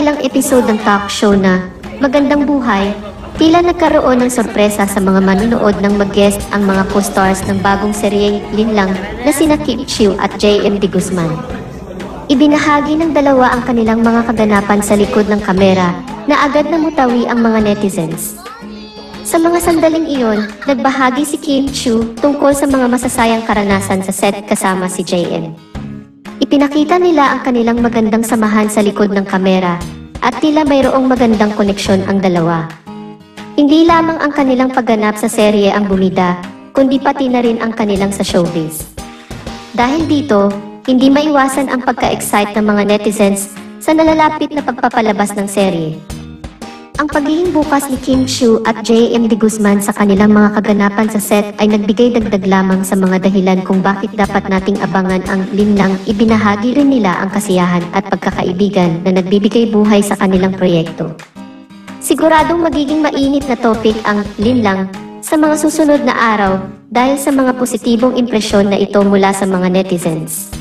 ilang episode ng talk show na Magandang Buhay, tila nagkaroon ng sorpresa sa mga manonood nang mag-guest ang mga co-stars ng bagong seryeng Linlang na sina Kim Chiu at JM De Guzman. Ibinahagi ng dalawa ang kanilang mga kaganapan sa likod ng kamera na agad namutawi ang mga netizens. Sa mga sandaling iyon, nagbahagi si Kim Chiu tungkol sa mga masasayang karanasan sa set kasama si JM. Ipinakita nila ang kanilang magandang samahan sa likod ng kamera at tila mayroong magandang koneksyon ang dalawa. Hindi lamang ang kanilang pagganap sa serye ang bumida, kundi pati na rin ang kanilang sa showbiz. Dahil dito, hindi maiwasan ang pagka-excite ng mga netizens sa nalalapit na pagpapalabas ng serye. Ang pagiging bukas ni Kim Chiu at JM De Guzman sa kanilang mga kaganapan sa set ay nagbigay dagdag lamang sa mga dahilan kung bakit dapat nating abangan ang Linlang. Ibinahagi rin nila ang kasiyahan at pagkakaibigan na nagbibigay buhay sa kanilang proyekto. Siguradong magiging mainit na topic ang Linlang sa mga susunod na araw dahil sa mga positibong impresyon na ito mula sa mga netizens.